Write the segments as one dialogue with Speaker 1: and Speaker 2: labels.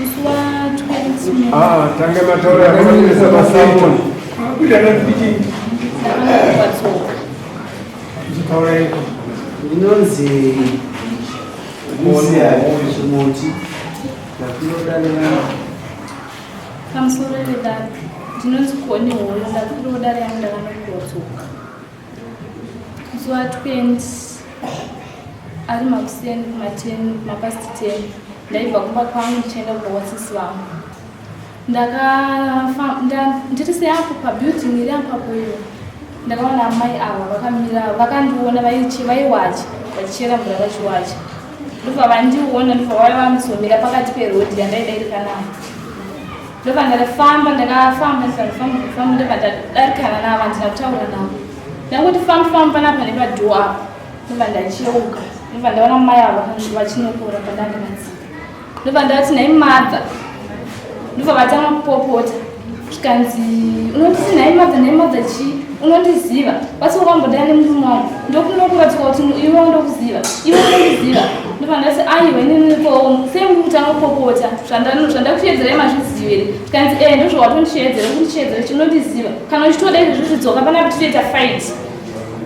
Speaker 1: Uswa 20.
Speaker 2: Tange mataura yakamanisa masabuni. Kuda na kuti. Zitaura yako.
Speaker 3: Inonzi kusia chimuti. Ndakurodana.
Speaker 1: Kamsore vedari. Ndinonzi kuone holo ndakurodana yanga vanokotsoka. Uswa 20. Ari makuseni kumateni mapasti 10. Ndaibva kumba kwangu ndichienda kuwasisi vangu. Ndiri seapo pabuilding iri apapo iyo. Ndakaona amai ava vakamira vakandiona vaiwacha vachichera mvura vachiwacha. Ndobva vandiona ndobva vaiva vamuzomira pakati perodhi yandaida iri kanaka. Ndobva ndakafamba ndobva ndadarikana navo ndinakutaura navo. Ndangoti famba panapa nepadhoo apo. Ndobva ndacheuka. Ndobva ndaona mai ava vachinokora pandandinatsika. Ndobva ndati nai madha. Ndobva vatanga kupopota. Zvikanzi unonditi nai madha chii? Unondiziva. Basi wakambodana nemurume wangu. Ndokunokuratiwa kuti iwe undokuziva. Ndobva ndati aiwe ininipo semutanga kupopota. Zvandakushedzera mazviziva here. Zvikanzi ndozvawatondishedzera kundishedzera chinondiziva. Kana uchitoda izvezvi zvidzoka panapa titoita fight.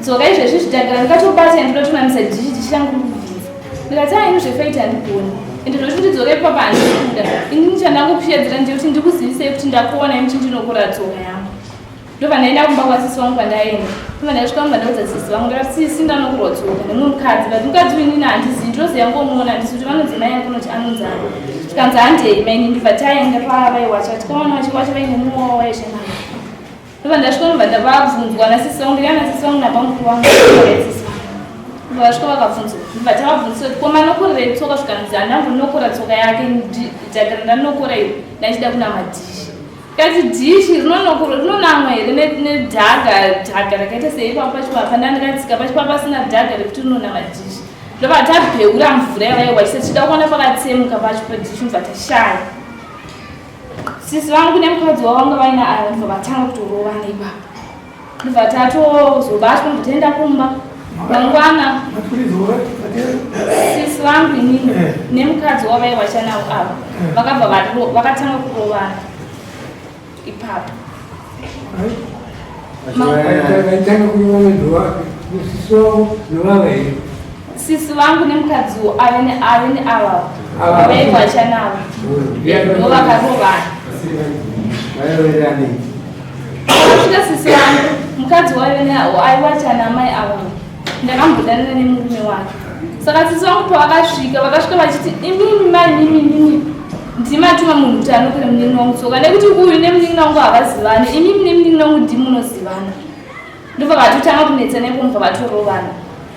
Speaker 1: Dzoka izvezvi zvidhagara ndikatobata ndototunamisa dhishi rangu kubvisa. Ndikati inozvefight handigoni. Ende zvoti ndidzoke papa handikuda. Inini chandangokushedzera ndekuti ndikuzivisei kuti ndakuona imuchi ndinokura dzoka yangu. Ndobva ndaenda kumba kwasisi vangu kwandaenda. Ndobva ndasvika kumba ndaudza sisi vangu ndikati sisi ndanokurwa dzoka nemukadzi but mukadzi wenini handizivi ndinoziva ngomuona handisi kuti vanonzi mai yangu kunoti anonzi ani. Zvikanzi handei maini ndibva taenda pavaiwacha tikaona vachiwacha vaine muowa waizvenaka. Ndobva ndasvika ndobva ndavabvunzwa nasisi vangu ndikana sisi vangu nabamukuru vangu sisi vangu. Ndobva vasvika vakabvunzwa ndibva tavabvunzisa kuti koma nokorerei tsoka zvikanzi handambonokora tsoka yake dhagara ndanokora iyo ndachida kunama dhishi. Kati dhishi rinonamwa here nedhaga rakaita seipapa pachipapa ndandikatsika pachipapa pasina dhaga rekuti rinonama dhishi. Ndobva tabheura mvura yavaiwachisa tichida kuona pakatsemuka pacho padhishi ndobva tashaya. Sisi vangu nemukadzi wavanga vaina aya ndobva vatanga kutorovana ipapo. Ndobva tatozobatwa ndotoenda kumba. Mangwana sisi vangu inini nemukadzi wavaiwacha navo ava vakabva vakatanga kurovana ipapo. Sisi vangu nemukadzi ave neava vaiwacha navo ndovakarovana. Asvika sisi vangu mukadzi aiwacha namai ava ndakambodana nemurume wake. Saka sisi vangu pavakasvika vachiti imimi mai ndimatuma munhu kuti anokore muningi wangu tsoka nekuti uyu nemuningi wangu havazivani imimi nemuningi wangu ndimunozivana. Ndobva vatotanga kunetsa nepo mubva vatorovana.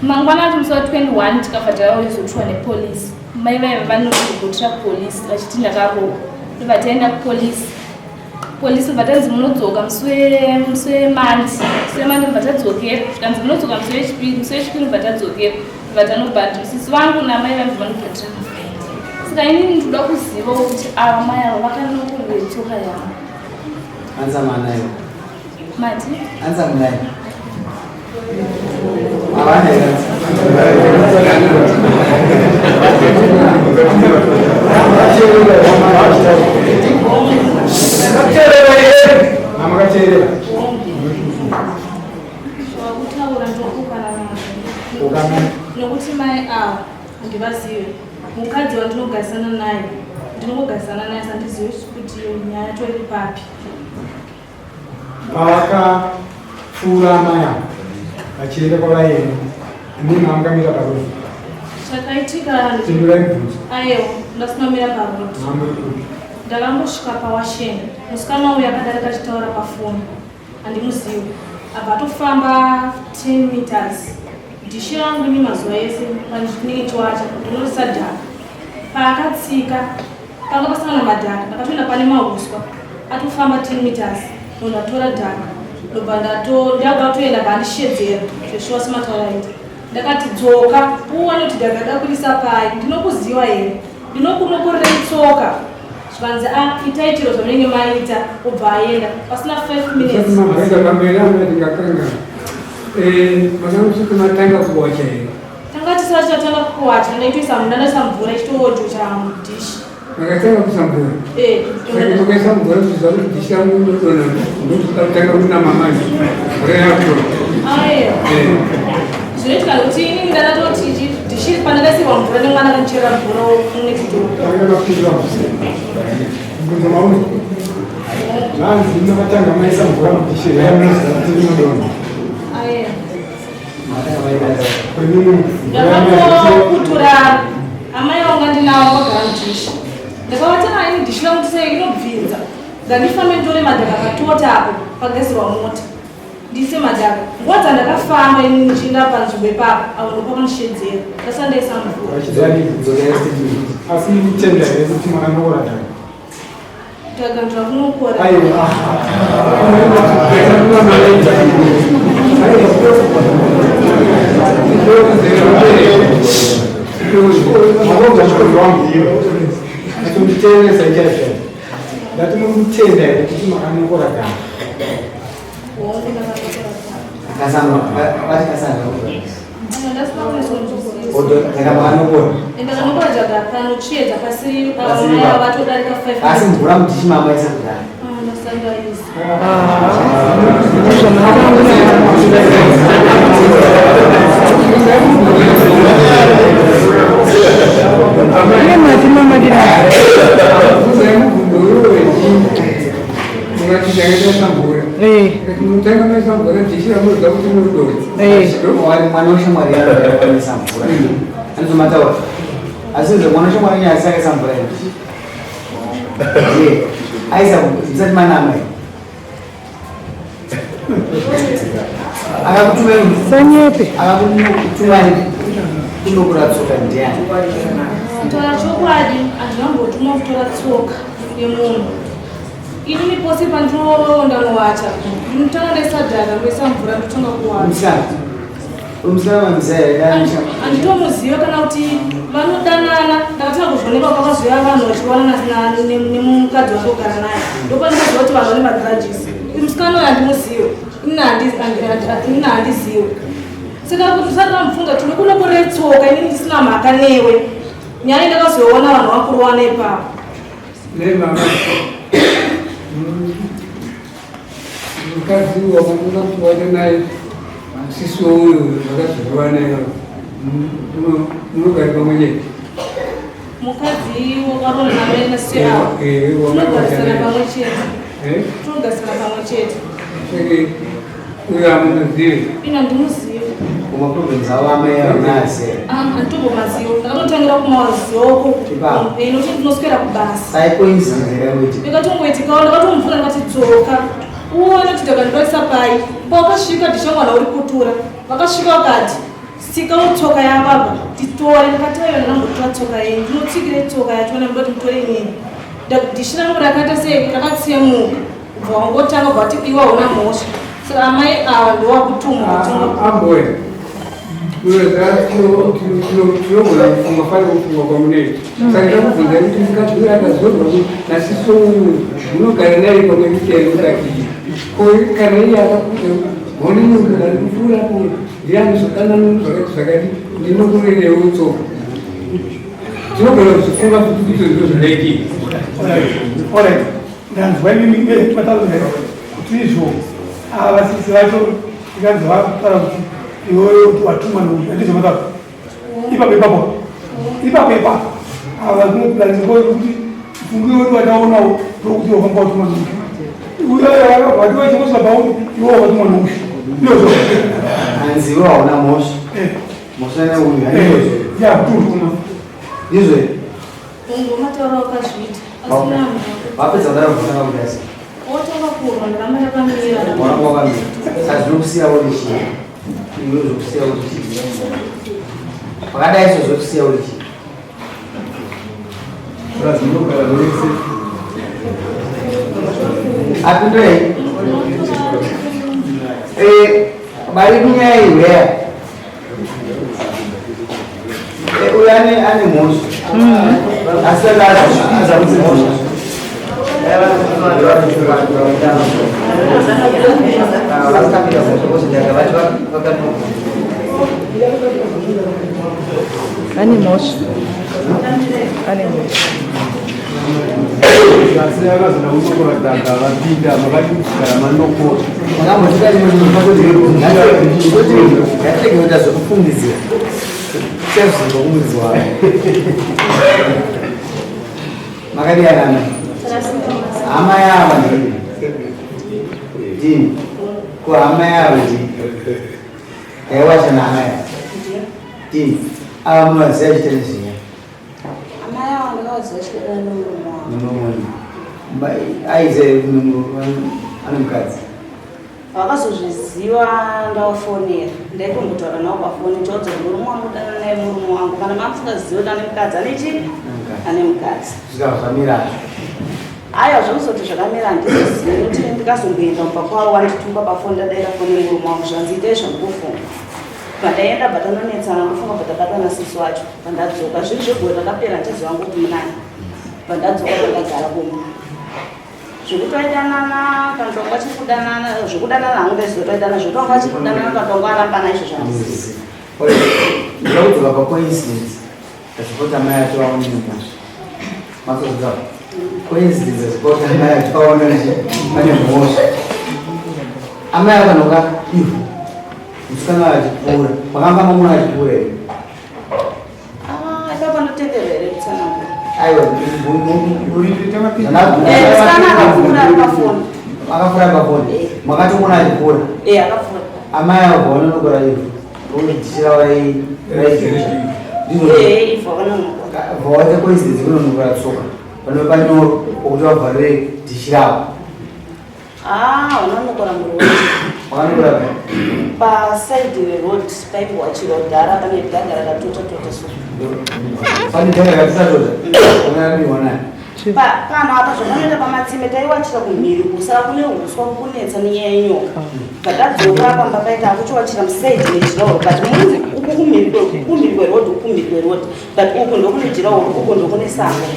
Speaker 1: Mangwana ati musi wa21 tikabva taizotiwa nepolisi. Mai vaiva vanozogotera kupolisi vachiti ndakarohwa. Ndobva taenda kupolisi. Polisi ndobva tanzi munodzoka musi wemandi ndobva tadzokera. Zvikanzi munodzoka musi wechipiri ndobva tadzokera. Ndobva tanobhadhira sisi vangu namai vangu vanobhadhira mafaini. Saka inini ndoda kuziva kuti ava mai ava vakanokorerei tsoka yavo.
Speaker 3: Anza manayo.
Speaker 1: Mati?
Speaker 3: Anza manayo.
Speaker 1: Wakutaura ndokukana nokuti mai ava ndivazive. Mukadzi wandinogarisana naye ndinongogarisana naye sandizive kuti nyaya yacho iri papi.
Speaker 2: Pavakapfuura mai avo vachienda kwavaenda ndini mamukamira parodi.
Speaker 1: Chakaitika aiwa ndasimamira parodi. Ndakambosvika pawasheni musikana uyu akadarika achitaura pafoni handimuzivi. Abva atofamba 10 meters. Dhishi rangu ine mazuva ese pandinenge chiwacha ndinoisa dhaka. Paakatsika panga pasangana madhaka ndakatoenda pane mahuswa atofamba 10 meters munhu atora dhaka. Ndobva ndatoenda bandishedzera zveshuwa sematauraita. Ndakati dzoka uone kuti dhaka dakurisa pai ndinokuziva here ndinokunokorerei tsoka. Zvikanzi itai chiro zvamunenge maita obva aenda pasina 5 minutes.
Speaker 2: Matanga kuwacha here.
Speaker 1: Tanga tisati tatanga kuwacha ndaitoisa mvura ichitoodhocha mudhishi.
Speaker 2: Makataka kusambura. Sasa tukisambura tuzalo dishamu ndona. Ndio tutataka kuna mamaji. Ore hapo.
Speaker 1: Zvinoitika kuti inini ndanatoti ndichiri pandakasiwa mvura nemwana kandichera mvura next door.
Speaker 2: Nanzi ndakatanga maisa mvura mudishiri yamunoza tinodona.
Speaker 1: Ndakakutura amai vangu ndinawo vagara mudhishi. Ndakavatanga ini dhishi rangu sei inobvinza. Ngandifambe nditore madhaka katota apo pagadzirwa mota. Ndise madhaka. Nguva dzandakafamba ini ndichienda panzvimbo ipapo avo ndopakandishedzera. Ndasandaisa mvura.
Speaker 2: Asi tenda here kuti mwana ndokora dhaka.
Speaker 1: Tagandira kunokora.
Speaker 2: Ndikutenesa chacho. Ndatomutenda here kuti mwana ndokora dhaka.
Speaker 3: Kasama, bati kasama. Odo, ndakamwanokora.
Speaker 1: Ndakanokora dzakapano chiedza pasiri maya vatodarika 5.
Speaker 3: Asi mvura mudhishi mama isa kudhara.
Speaker 1: Ndasandaisa.
Speaker 3: Mwana weshamwari yanoisa mvura. Anozomataura. Asi mwana weshamwari nyasi akaisa mvura iyi. Aisa msati mana amai. Akakutumeni
Speaker 4: sanyepe.
Speaker 3: Akakutumeni kunokura tsoka ndiani.
Speaker 1: Kutaura chokwadi handingambotumwa kutora tsoka yemunhu. Inini pose pandinorondanovata ndinotanga ndaisa dhaka ndoisa mvura ndotonga kuwata.
Speaker 3: Umusana mamizaya
Speaker 1: handitomuziva kana kuti vanodanana. Ndakatanga kuzvioneka kwakazoya vanhu vachiwanana nemukadzi vandogara naye. Ndopandinoziva kuti vanhu vane magrudges. Musikana uyu handimuzivi. Inini handizivi. Saka kuti usatinamufunga tine kunokore tsoka inini ndisina mhaka newe. Nyaya ndakazoona vanhu vakurowana ipapo.
Speaker 2: Mukadzi wakandoda kuwana naye sisi uyu vakazorova naye munogara pamwe chete.
Speaker 1: Mukadzi wakaronda naye nasiya tinogarisana pamwe chete. Tinogarisana pamwe chete.
Speaker 2: Saka uyu hamunozivi.
Speaker 1: Ina ndimuzivi.
Speaker 3: kumaprovinsi avo amai vanase
Speaker 1: handitobomazivi. Ndakatotangira kumawazoko inoti ndinoswera kubasa.
Speaker 3: saikoinzanziranoitika
Speaker 1: Ndakatongoitikawo ndakatomubvunza ndikati dzoka uone kuti ndakandoisa pai. Pakasvika ndichamwana uri kutura. Vakasvika vakati sika tsoka yababa titore. Ndakati aiwa ndinambotora tsoka yenyu ndinotsikire tsoka yacho ndoti mutore inini. Dhishi rangu rakaita sei rakatsemuka. Kubva wangotanga bvati iwa una mhosva. Saka amai ava ndowakutumwa
Speaker 2: amboya tinogona kufunga fane kufunga kwamunei. Saka ndakubvunza kuti mukadzi akazorwa nasiso munogara naye pamwe ndikati kana iye akakuta honenyoka ndikupfuurapo ndianozvakananozvakati ndinokurenewo tsoka. Tinogona kuzifunga kuti izvo zvinoitika.
Speaker 5: Ndanzwa inini mataura kuti izvo avasisi vacho ikanzi vakutaura kuti iwewe kuti watumwa nouyu handizvomataura ipapo ava zvinopulaniswa kuti fungiwe kuti wataonawo ndokuti wafamba watumwa nouyu uyo chingosva pauti iwewe watumwa nouyu ndizvo
Speaker 3: anziwe hauna mhosva mhosva neuyu handizvo
Speaker 5: yakutuma
Speaker 3: izvo
Speaker 1: ungomataura wakazviita.
Speaker 3: vapedza kudaro kudasi
Speaker 1: Otanga kurwa ndakamira pamira.
Speaker 3: wakakamira saka zvinokusiyawo nechii iwe zvokusiyawo nechii pakadai izvo zvokusiyawo nechii
Speaker 2: Zvinogara zvese
Speaker 3: apindoi bari kunyaya ihweya uyu ane mhosva asi azakuti mhosva vakamira mhosva
Speaker 4: ane mhosva ane mhosva
Speaker 5: akazona kutokora daka vapinda makati kugara manokora
Speaker 3: yategeoita zvekufungidzira sezvinokumudzi wayo makadiyanana hama yavo ndini kuhama yavo ndini aiwacha nahama yavo ndini ava munoziva chitelezinya aize ane mukadzi
Speaker 4: vakazozviziva ndavafonera ndaitombotaura navo pafoni chodzi murume wangu dana naye murume wangu kana mamusingazivi kuti ane mukadzi ane chii ane mukadzi
Speaker 3: zvikazvamira
Speaker 4: aiwa zvakuzoti zvakamira handizivi kuti ndikazomboenda mupapa wavo wandituma pafoni ndadaira foni murume wangu zvanziite zvandofunga pandaenda batanonetsana ndofunga patakatana sisi wacho pandadzoka zviri zvegore rakapera ndizi wangu kuti munani pandadzoka pandagara kumu zvekutoidanana kantonga chikudanana zvekudanana hangu ndaizotoidana zvetonga chikudanana kantonga arambana izvo zvamuzizi
Speaker 3: ndakudzoka pacoincidence zvekuti amai acho aoneka masoziva coincidence zvekuti amai acho aona ane mhosva amai akanoka ivo musikana achipfuura makanga mamuna achipfuura here
Speaker 4: ipapa ndotenderere kutsanangura
Speaker 3: aiwa akapfuura pafoni makatomuna achipfuura
Speaker 4: akapfuura
Speaker 3: amai avo vanonokora ivo oidhishira vaita coincidence kunonokora tsoka panove panyoro okuti vabvarire dhishi ravo
Speaker 4: vanonokora murodi
Speaker 3: wakanokora
Speaker 4: pasaidi reroad paipwa chirodhara pane dhanga rakatota so
Speaker 3: pane dhanga rakatota onadiwana
Speaker 4: pano apa zvakanoita pamatsime taiwachira kumhiri kusara kune uswa kunetsa nenyaya yenyoka patadzoka pamba paita akuchiwachira musaidi nejirauro but munzi uku kumhiri kwerodhi ukumhiri kwerodhi but uku ndokune jirauro uku ndokune sango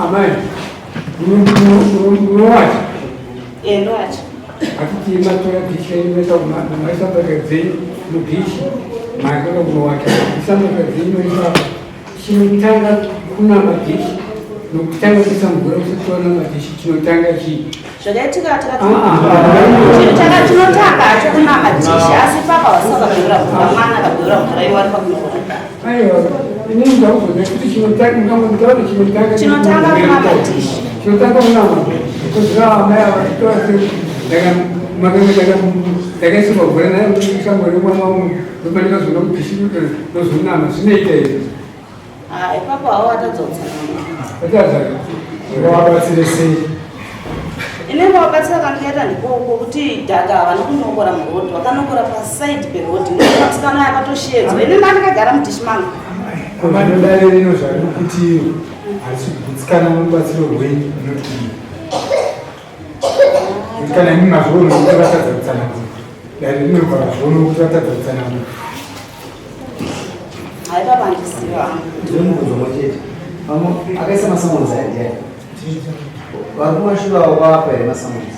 Speaker 2: amai unowacha
Speaker 4: ndowacha
Speaker 2: akiti matora dhishi ainoita maisambakadzei mudhishi makada kunowacha isambakadzei noipapa chinotanga kunama dhishi nokutanga kuisa mvura kusatoona madhishi chinotanga chii
Speaker 4: zvakaitika tinotanga acho kunama dhishi asi papa vasakabhura mvura mwana akabhura mvura iwari pakunokora
Speaker 2: aiwa inini ndakuzoda kuti chinotanga kunama dhishi chinotanga kunama kuzira amai avatoase ndakaisirwa mvura naye kusangore mwana wangu ndopanika zoda kudhishi nozonama zvinoita here
Speaker 4: ipapa havo atadzautsana
Speaker 5: vabatsire sei
Speaker 4: inenge wabatsira kandiyaita ndikoko kuti dhaka havana kunokora murodhi vakanokora pasaidi perodhi ndoatikana yakatoshedzwa ine ndandikagara mudhishi manga
Speaker 5: amanodare rino zvari kuti harisi kugutsikana mubatsiro rwenyu inoti kana imi mazvono kuti vatadza kutsanangura dare rinobva zvono kuti vatadza kutsanangura
Speaker 4: haipapa ndisiva
Speaker 3: ndimubvunzo chete akaisa masamonzi aidai vari kumashure avo kwavapa here masamonzi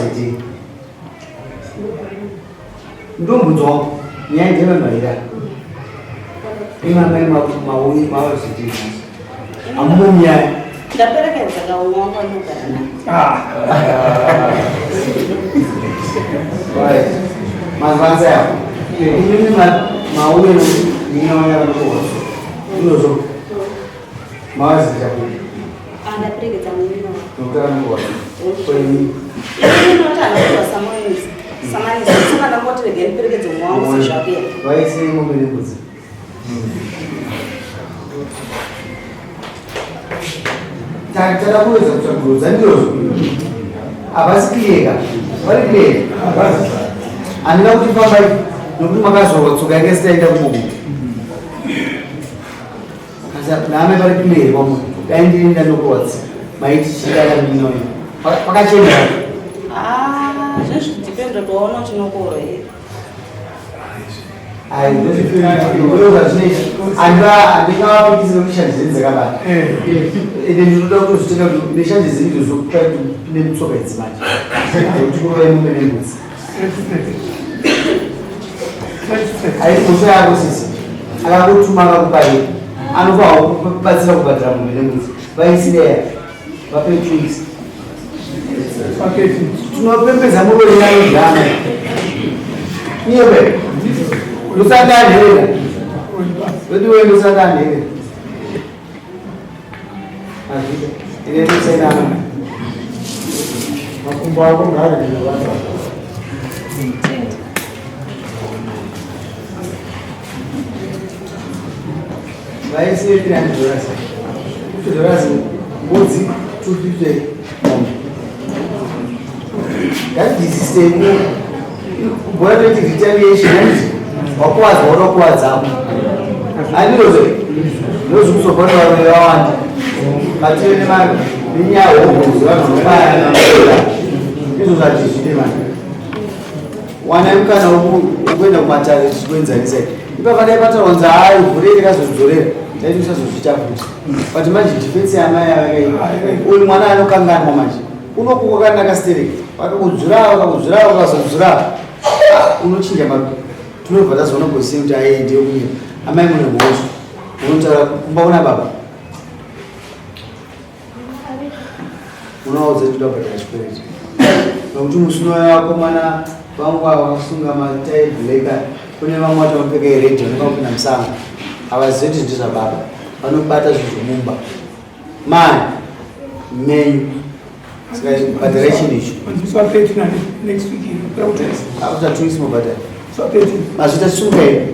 Speaker 3: ziti ndombunzo wangu nyaya ndevanoira imamai mauyi mavo ziti amunyaya
Speaker 4: ndaperekedza kaumwe wangu anogara
Speaker 3: mazvanza yavo inini mauye ndinyaonya vanokuhoso inozo mavazitaku
Speaker 4: ndaperekedza mumino
Speaker 3: nokutavanokuhoso koini
Speaker 4: inotanakuva samanisi saka ndambotirege ndiperekedze umwe wangu sezvakera
Speaker 3: vaise mombe nembudzi tada kuwedza kutsvagurudza ndirozo havasi kliyeka vari kliyeka handina kuti fambai nokuti makazorwa tsoka yange sitaenda kumoku naame pari kliyere kwamwe dai ndirinda nokuwatsi maiti chidaya minoyo pakachena
Speaker 4: zvezvidipenda toona chinokoro here
Speaker 3: handingavapikisire kuti shanje zeni dzakabata ende ndinoda kutozvitenga kuti neshanje zeni ndozokutari kuti netsoka idzimanje kuti kuvaimumbe nembudzi aikuso yako sisi akakutuma akakuparei anofawo kubatsira kubhadhira munhu nemwedzi vaisileya vape twins tinopembedza murori yanodhana iyewe usatanhera wediwe usatanhera azvida ine ndisainana
Speaker 5: makumbo ako ngaari
Speaker 3: vaisiye $300 $50 mbudzi 250 ngazvisistemu kubhora kuti retaliation wakuwadza wanokuwadzapo andirozo nozvikusobhona varume vawanda pative nenyahombozi vanonobaya izvo zvati zvine mani wana mukana wekuenda kumatare zvichikwenzanisaii ipapandai pataronza hayi vhurei kazodzorera taiti usazozvita futi but manje difensi yamai uyu mwana anokanganwa manje unokuka kana akastereka vakakudzurawo ukazodzurawo unochinja tunobva tazoona gosiye kuti aende uye amai mune mhosva unotaura kumbaona baba unoaudza kuti udabhadhara chikwereti nokuti musinoya wakomana vamwe vakasunga matai bleka kune vamwe vacho vanopfeka iredhi vanokapinda musango havazivi kuti ndizvababa vanobata zvinhu zvomumba mani menyu saka bhadhara chinhu icho after 2 weeks mobhadhara mazvita chisunga here